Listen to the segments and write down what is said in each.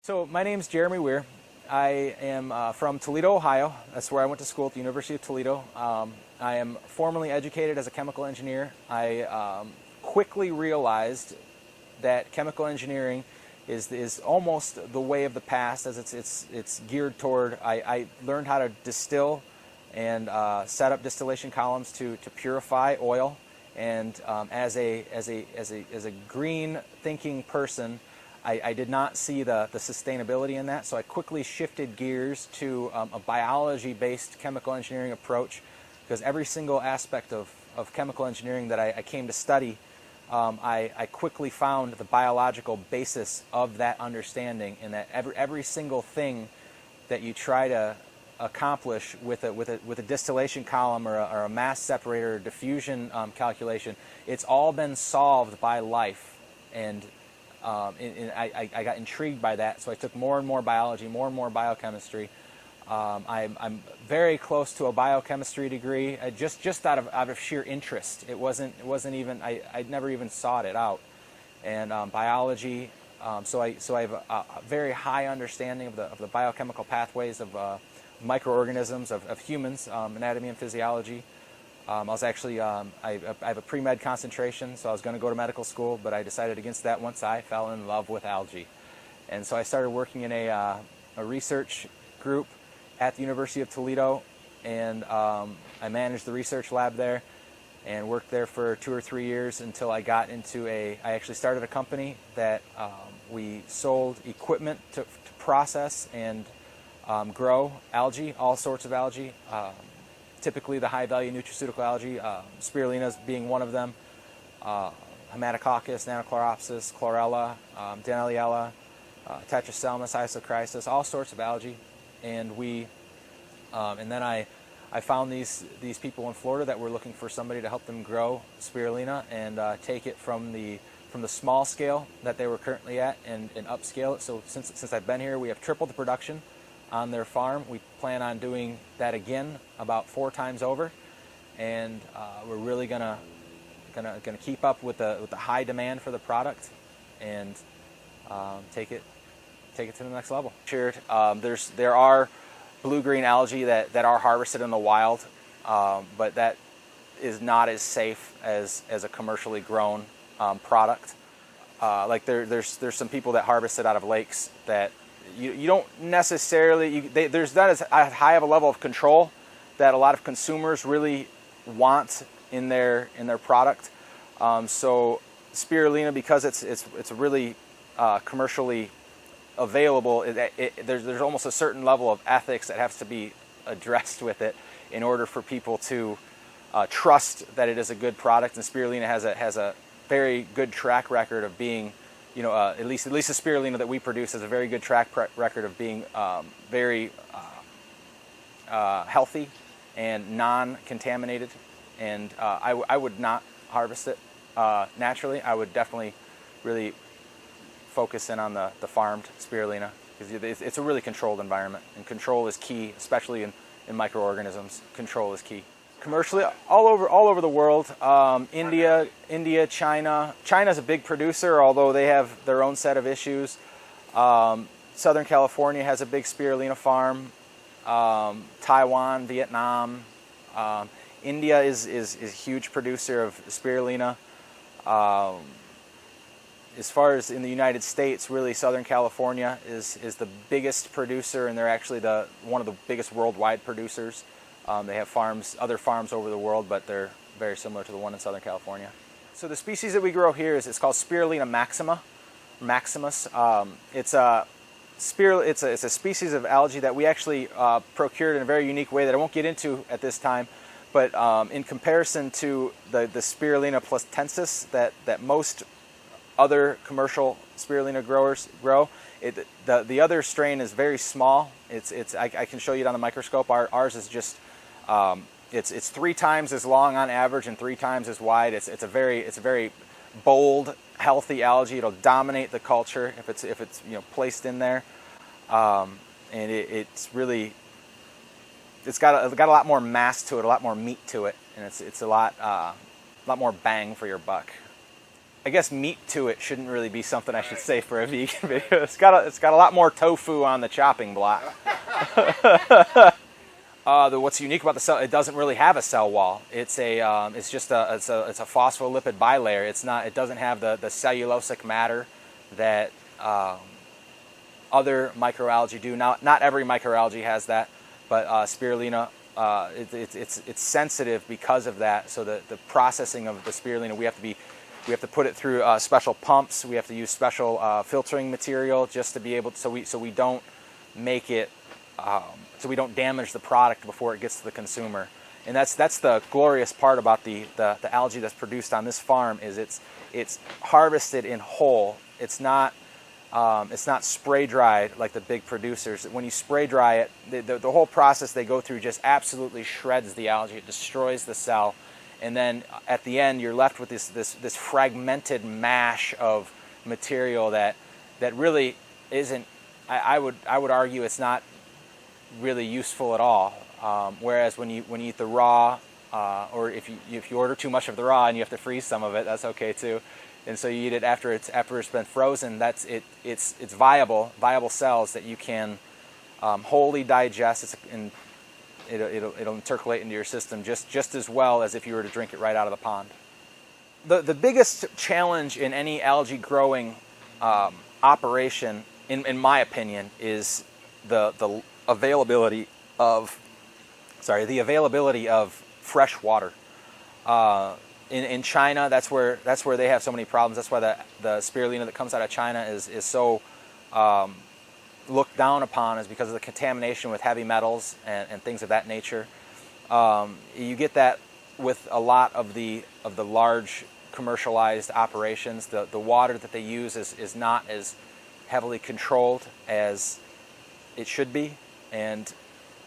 So my name's Jeremy Weir. I am from Toledo, Ohio. That's where I went to school at the University of Toledo. I am formally educated as a chemical engineer. I quickly realized that chemical engineering is almost the way of the past, as it's geared toward. I learned how to distill and set up distillation columns to purify oil. And as a green thinking person, I did not see the sustainability in that, so I quickly shifted gears to a biology-based chemical engineering approach, because every single aspect of chemical engineering that I came to study, I quickly found the biological basis of that understanding, and that every single thing that you try to accomplish with a distillation column or a mass separator or diffusion calculation, it's all been solved by life. And I got intrigued by that, so I took more and more biology, more and more biochemistry. I'm very close to a biochemistry degree, just out of sheer interest. It wasn't even I never even sought it out. And biology, so I have a very high understanding of the biochemical pathways of microorganisms, of humans, anatomy and physiology. I was actually, I have a pre-med concentration, so I was going to go to medical school, but I decided against that once I fell in love with algae. And so I started working in a research group at the University of Toledo, and I managed the research lab there and worked there for 2 or 3 years until I got into I actually started a company that we sold equipment to process and grow algae, all sorts of algae. Typically the high-value nutraceutical algae, spirulina being one of them, Haematococcus, Nanochloropsis, Chlorella, Denaliella, Tetraselmis, Isochrysis, all sorts of algae. And and then I found these people in Florida that were looking for somebody to help them grow spirulina and take it from the small scale that they were currently at and upscale it. So since I've been here, we have tripled the production on their farm. We plan on doing that again about 4 times over, and we're really gonna keep up with the high demand for the product and take it to the next level. Sure, there are blue-green algae that are harvested in the wild, but that is not as safe as a commercially grown product. Like there's some people that harvest it out of lakes that you don't necessarily, there's not as high of a level of control that a lot of consumers really want in their product. So spirulina, because it's really commercially available, there's almost a certain level of ethics that has to be addressed with it in order for people to trust that it is a good product. And spirulina has a very good track record of being, at least the spirulina that we produce has a very good track record of being very healthy and non-contaminated. And I would not harvest it naturally. I would definitely really focus in on the farmed spirulina, because it's a really controlled environment, and control is key, especially in microorganisms. Control is key. Commercially, all over the world, India, China. China's a big producer, although they have their own set of issues. Southern California has a big spirulina farm. Taiwan, Vietnam. India is a huge producer of spirulina. As far as in the United States, really Southern California is the biggest producer, and they're actually one of the biggest worldwide producers. They have other farms over the world, but they're very similar to the one in Southern California. So the species that we grow here it's called Spirulina maximus. It's a species of algae that we actually procured in a very unique way that I won't get into at this time. But in comparison to the Spirulina platensis that most other commercial spirulina growers grow, the other strain is very small. I can show you it on the microscope. Ours is just it's 3 times as long on average and 3 times as wide. It's a very bold, healthy algae. It'll dominate the culture if it's placed in there, and it's got a lot more mass to it, a lot more meat to it, and it's a lot more bang for your buck. I guess meat to it shouldn't really be something I should say for a vegan video. It's got a lot more tofu on the chopping block. What's unique about the cell? It doesn't really have a cell wall. It's just a phospholipid bilayer. It doesn't have the cellulosic matter that other microalgae do. Now, not every microalgae has that, but spirulina, it's sensitive because of that. So the processing of the spirulina, we have to put it through special pumps. We have to use special filtering material just to be able to, so we don't make it, so we don't damage the product before it gets to the consumer. And that's the glorious part about the algae that's produced on this farm is it's harvested in whole. It's not spray dried like the big producers. When you spray dry it, the whole process they go through just absolutely shreds the algae. It destroys the cell, and then at the end you're left with this fragmented mash of material that really isn't. I would argue it's not really useful at all. Whereas when you eat the raw, or if you order too much of the raw and you have to freeze some of it, that's okay too. And so you eat it after it's been frozen. It's viable cells that you can wholly digest, and it'll intercalate into your system just as well as if you were to drink it right out of the pond. The biggest challenge in any algae growing operation, in my opinion, is the availability of fresh water. In China, that's where they have so many problems. That's why the spirulina that comes out of China is so looked down upon, is because of the contamination with heavy metals and things of that nature. You get that with a lot of the large commercialized operations. The water that they use is not as heavily controlled as it should be, and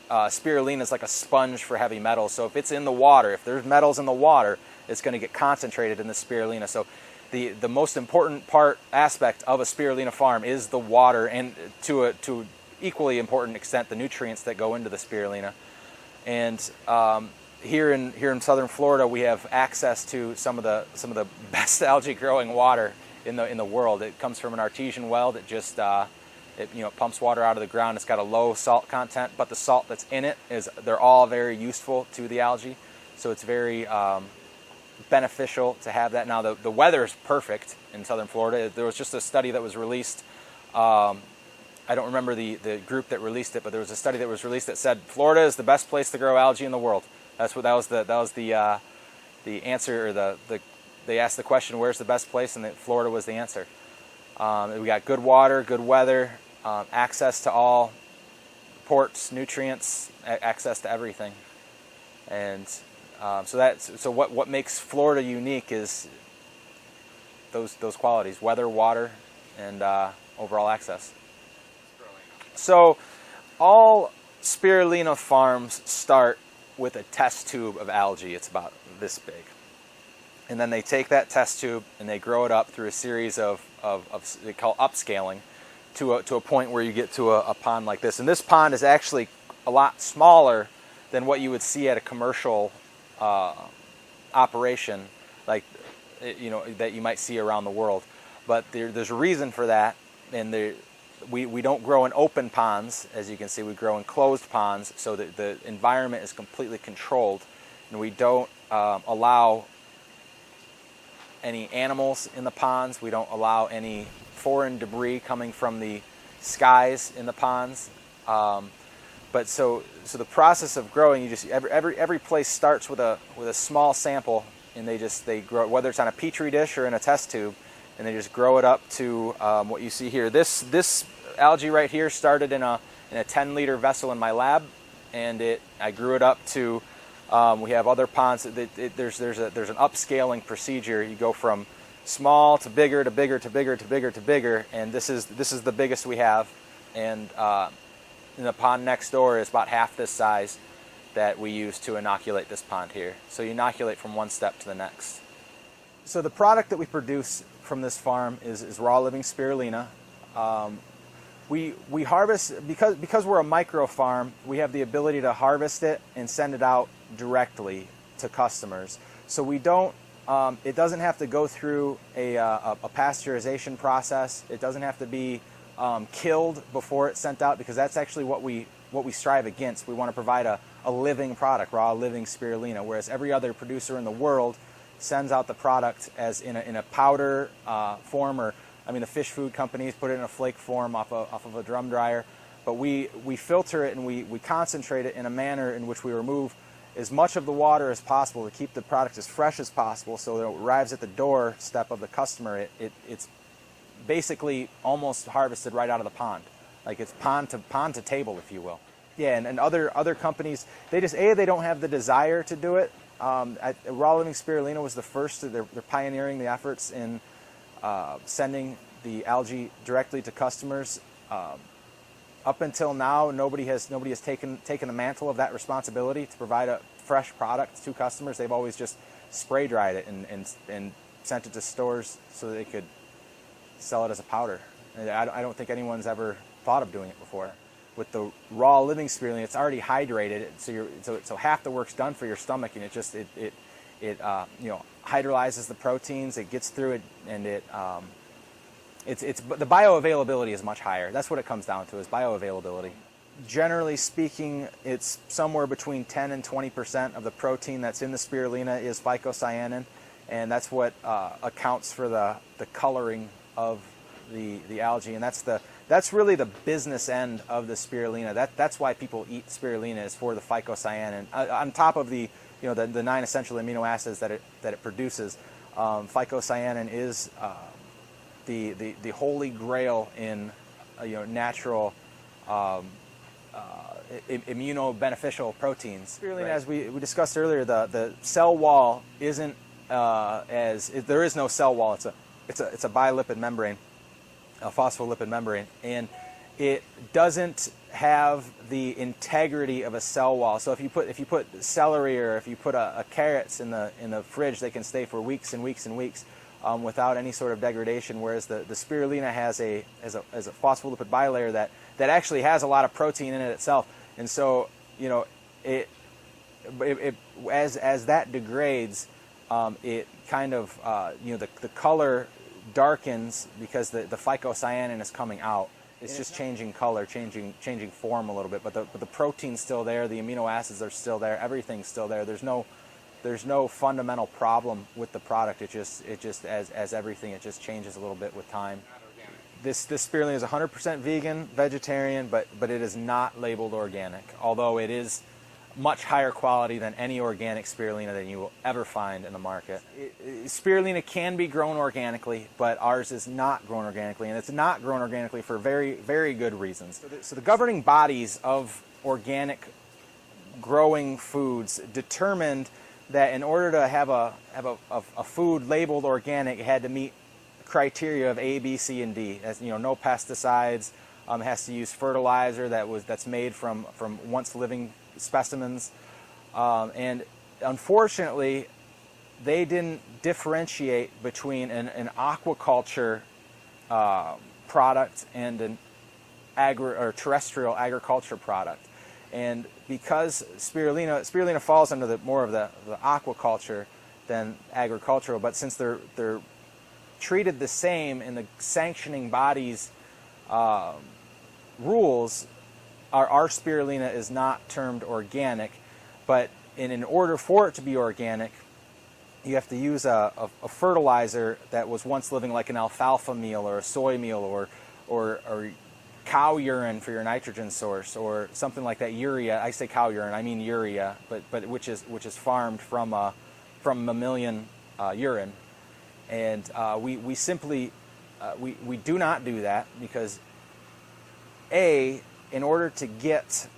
spirulina is like a sponge for heavy metals. So if it's in the water, if there's metals in the water, it's going to get concentrated in the spirulina. So the most important aspect of a spirulina farm is the water, and to equally important extent the nutrients that go into the spirulina. And here in southern Florida, we have access to some of the best algae growing water in the world. It comes from an artesian well that just it pumps water out of the ground. It's got a low salt content, but the salt that's in it they're all very useful to the algae. So it's very beneficial to have that. Now the weather is perfect in southern Florida. There was just a study that was released. I don't remember the group that released it, but there was a study that was released that said Florida is the best place to grow algae in the world. That was the answer, or they asked the question, where's the best place, and Florida was the answer. We got good water, good weather, access to all ports, nutrients, access to everything. And so what makes Florida unique is those qualities: weather, water, and overall access. So all spirulina farms start with a test tube of algae. It's about this big, and then they take that test tube and they grow it up through a series of they call upscaling to a point where you get to a pond like this. And this pond is actually a lot smaller than what you would see at a commercial operation, like that you might see around the world. But there's a reason for that, and we don't grow in open ponds, as you can see. We grow in closed ponds, so that the environment is completely controlled, and we don't allow any animals in the ponds. We don't allow any foreign debris coming from the skies in the ponds. But so the process of growing, every place starts with a small sample, and they grow it, whether it's on a petri dish or in a test tube, and they just grow it up to what you see here. This algae right here started in a 10-liter vessel in my lab, and I grew it up to. We have other ponds. There's an upscaling procedure. You go from small to bigger to bigger to bigger to bigger to bigger, and this is the biggest we have. And in the pond next door is about half this size that we use to inoculate this pond here. So you inoculate from one step to the next. So the product that we produce from this farm is raw living spirulina. We harvest, because we're a micro farm, we have the ability to harvest it and send it out directly to customers. So we don't It doesn't have to go through a pasteurization process. It doesn't have to be killed before it's sent out, because that's actually what we strive against. We want to provide a living product, raw living spirulina, whereas every other producer in the world sends out the product as in a powder form, or I mean the fish food companies put it in a flake form off of a drum dryer. But we filter it and we concentrate it in a manner in which we remove as much of the water as possible to keep the product as fresh as possible, so that it arrives at the doorstep of the customer. It's basically almost harvested right out of the pond. Like it's pond to table, if you will. Yeah, and other companies, they don't have the desire to do it. Raw Living Spirulina was the first. They're pioneering the efforts in sending the algae directly to customers. Up until now, nobody has taken the mantle of that responsibility to provide a fresh product to customers. They've always just spray dried it and sent it to stores so that they could sell it as a powder. And I don't think anyone's ever thought of doing it before. With the Raw Living Spirulina, it's already hydrated, so half the work's done for your stomach, and it hydrolyzes the proteins. It gets through it, and the bioavailability is much higher. That's what it comes down to, is bioavailability. Generally speaking, it's somewhere between 10 and 20% of the protein that's in the spirulina is phycocyanin, and that's what accounts for the coloring of the algae, and that's really the business end of the spirulina. That's why people eat spirulina, is for the phycocyanin. On top of the 9 essential amino acids that it produces, phycocyanin is the holy grail in natural immunobeneficial proteins. Spirulina, right. As we discussed earlier, the cell wall isn't there is no cell wall. It's a bilipid membrane, a phospholipid membrane, and it doesn't have the integrity of a cell wall. So if you put celery, or if you put carrots in the fridge, they can stay for weeks and weeks and weeks without any sort of degradation. Whereas the spirulina has a phospholipid bilayer that actually has a lot of protein in it itself, and so as that degrades, it kind of the color darkens because the phycocyanin is coming out. It's just changing color, changing form a little bit, but the protein's still there, the amino acids are still there, everything's still there. There's no fundamental problem with the product. It just as everything, it just changes a little bit with time. This spirulina is 100% vegan, vegetarian, but it is not labeled organic, although it is much higher quality than any organic spirulina that you will ever find in the market. Spirulina can be grown organically, but ours is not grown organically, and it's not grown organically for very, very good reasons. So the governing bodies of organic growing foods determined that in order to have a food labeled organic, it had to meet criteria of A, B, C, and D. As no pesticides. It has to use fertilizer that's made from once living specimens, and unfortunately, they didn't differentiate between an aquaculture product and an terrestrial agriculture product. And because spirulina falls under more of the aquaculture than agricultural, but since they're treated the same in the sanctioning bodies rules, our spirulina is not termed organic, but in order for it to be organic, you have to use a fertilizer that was once living, like an alfalfa meal or a soy meal or cow urine for your nitrogen source, or something like that. Urea. I say cow urine, I mean urea, but which is farmed from mammalian urine, and we simply we do not do that because in order to get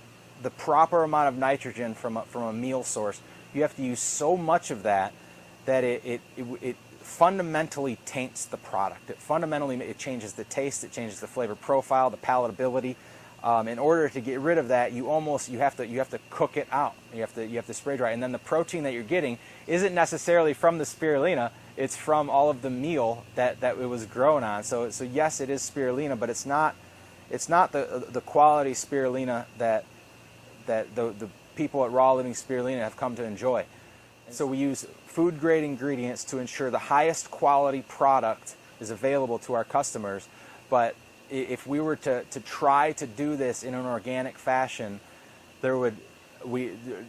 the proper amount of nitrogen from a meal source, you have to use so much of that it fundamentally taints the product. It changes the taste, it changes the flavor profile, the palatability. In order to get rid of that, you have to cook it out. You have to spray dry, and then the protein that you're getting isn't necessarily from the spirulina. It's from all of the meal that it was grown on. So yes, it is spirulina, but it's not the quality spirulina that the people at Raw Living Spirulina have come to enjoy. So we use food grade ingredients to ensure the highest quality product is available to our customers. But if we were to try to do this in an organic fashion,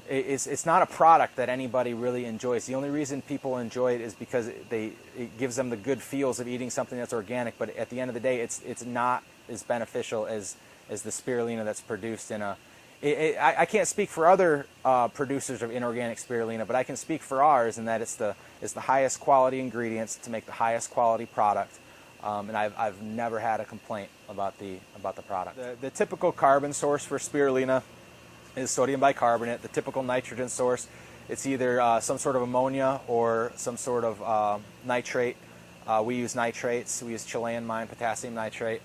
it's not a product that anybody really enjoys. The only reason people enjoy it is because it gives them the good feels of eating something that's organic. But at the end of the day, it's not as beneficial as the spirulina that's produced in a. I can't speak for other producers of inorganic spirulina, but I can speak for ours, in that it's the highest quality ingredients to make the highest quality product. And I've never had a complaint about the product. The typical carbon source for spirulina is sodium bicarbonate. The typical nitrogen source, it's either some sort of ammonia or some sort of nitrate. We use nitrates. We use Chilean mine potassium nitrate.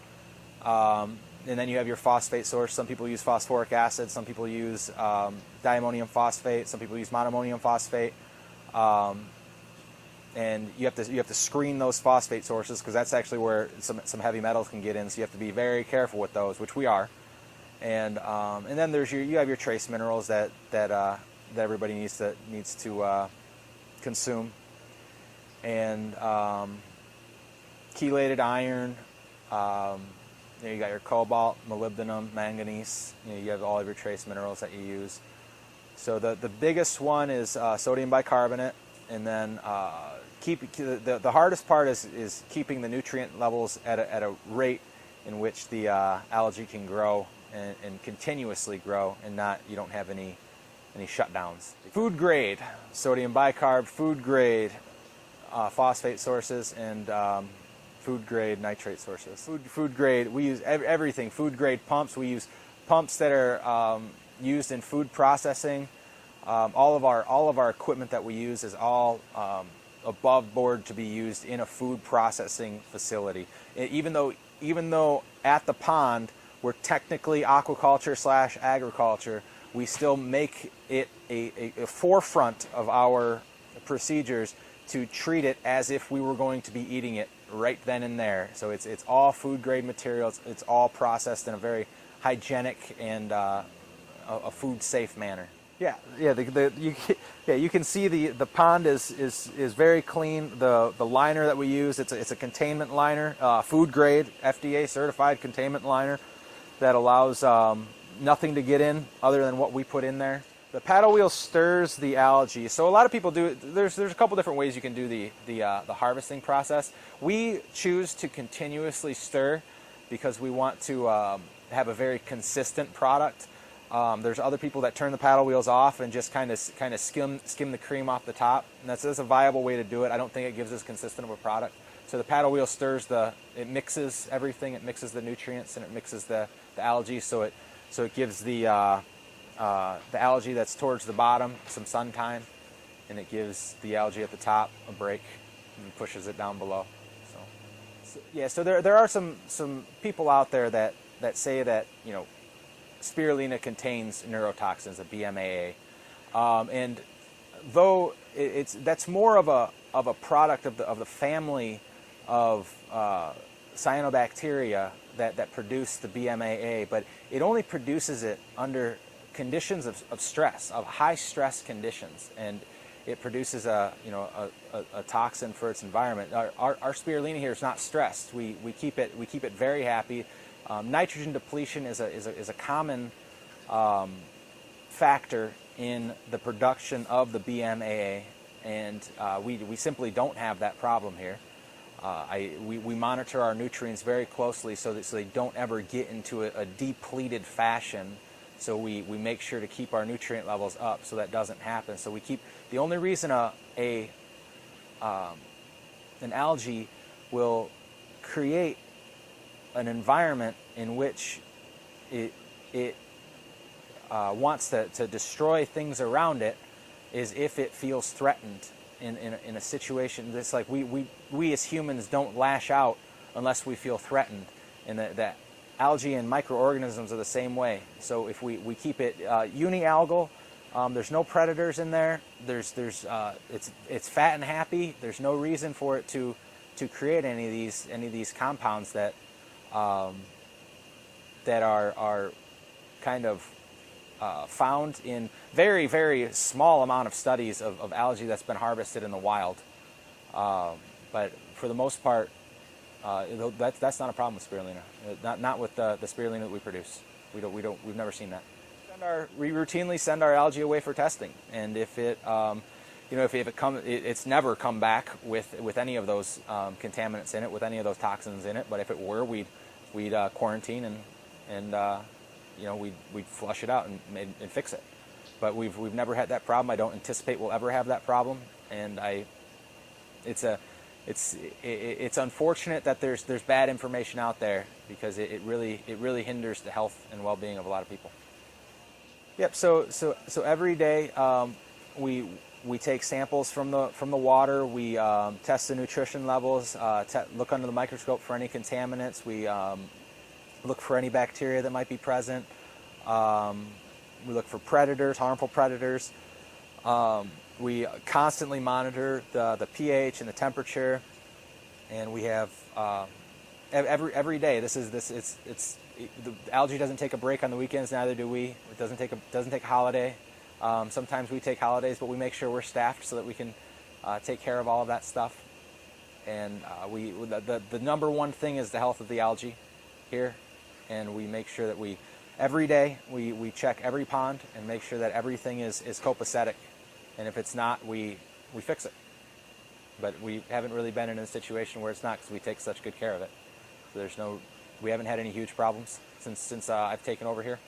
And then you have your phosphate source. Some people use phosphoric acid. Some people use diammonium phosphate. Some people use monoammonium phosphate. And you have to screen those phosphate sources, because that's actually where some heavy metals can get in. So you have to be very careful with those, which we are. And then you have your trace minerals that everybody needs to consume, and chelated iron. You got your cobalt, molybdenum, manganese. You have all of your trace minerals that you use. So the biggest one is sodium bicarbonate, and then the hardest part is keeping the nutrient levels at a rate in which the algae can grow and continuously grow, and you don't have any shutdowns. Food grade sodium bicarb, food grade phosphate sources, and food grade nitrate sources. Food grade, we use everything. Food grade pumps, we use pumps that are used in food processing. All of our equipment that we use is all above board to be used in a food processing facility. Even though at the pond we're technically aquaculture / agriculture, we still make it a forefront of our procedures to treat it as if we were going to be eating it right then and there. So it's all food grade materials. It's all processed in a very hygienic and a food safe manner. Yeah. You can see the pond is very clean. The liner that we use, it's a containment liner, food grade, FDA certified containment liner that allows nothing to get in other than what we put in there. The paddle wheel stirs the algae. So a lot of people do. There's a couple different ways you can do the harvesting process. We choose to continuously stir because we want to have a very consistent product. There's other people that turn the paddle wheels off and just kind of skim the cream off the top, and that's a viable way to do it. I don't think it gives as consistent of a product. So the paddle wheel stirs it mixes everything. It mixes the nutrients and it mixes the algae. So it gives the algae that's towards the bottom some sun time, and it gives the algae at the top a break and pushes it down below. So there are some people out there that say that spirulina contains neurotoxins, a BMAA, and though that's more of a product of the family of cyanobacteria that produce the BMAA, but it only produces it under conditions of stress, of high stress conditions, and it produces a toxin for its environment. Our spirulina here is not stressed. We keep it very happy. Nitrogen depletion is a common factor in the production of the BMAA, and we simply don't have that problem here. We monitor our nutrients very closely so they don't ever get into a depleted fashion. So we make sure to keep our nutrient levels up so that doesn't happen. So the only reason an algae will create an environment in which it wants to destroy things around it is if it feels threatened in a situation. It's like we as humans don't lash out unless we feel threatened, and that algae and microorganisms are the same way. So if we keep it unialgal, there's no predators in there. It's fat and happy. There's no reason for it to create any of these compounds that are kind of found in very, very small amount of studies of algae that's been harvested in the wild. But for the most part, that's not a problem with spirulina. Not with the spirulina that we produce. We've never seen that. We routinely send our algae away for testing, and if it, it's never come back with any of those contaminants in it, with any of those toxins in it. But if it were, we'd quarantine and we'd flush it out and fix it. But we've never had that problem. I don't anticipate we'll ever have that problem, and it's unfortunate that there's bad information out there, because it really hinders the health and well-being of a lot of people. Yep. So every day we take samples from the water. We test the nutrition levels. Look under the microscope for any contaminants. We look for any bacteria that might be present. We look for predators, harmful predators. We constantly monitor the pH and the temperature, and we have every day. The algae doesn't take a break on the weekends. Neither do we. It doesn't take a holiday. Sometimes we take holidays, but we make sure we're staffed so that we can take care of all of that stuff. And the number one thing is the health of the algae here, and we make sure that every day we check every pond and make sure that everything is copacetic. And if it's not, we fix it. But we haven't really been in a situation where it's not, because we take such good care of it. So we haven't had any huge problems since I've taken over here,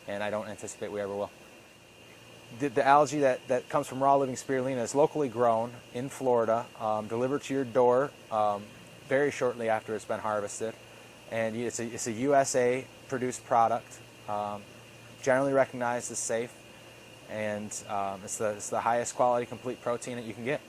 and I don't anticipate we ever will. The algae that comes from raw living spirulina is locally grown in Florida, delivered to your door very shortly after it's been harvested, and it's a USA produced product, generally recognized as safe, and it's the highest quality complete protein that you can get.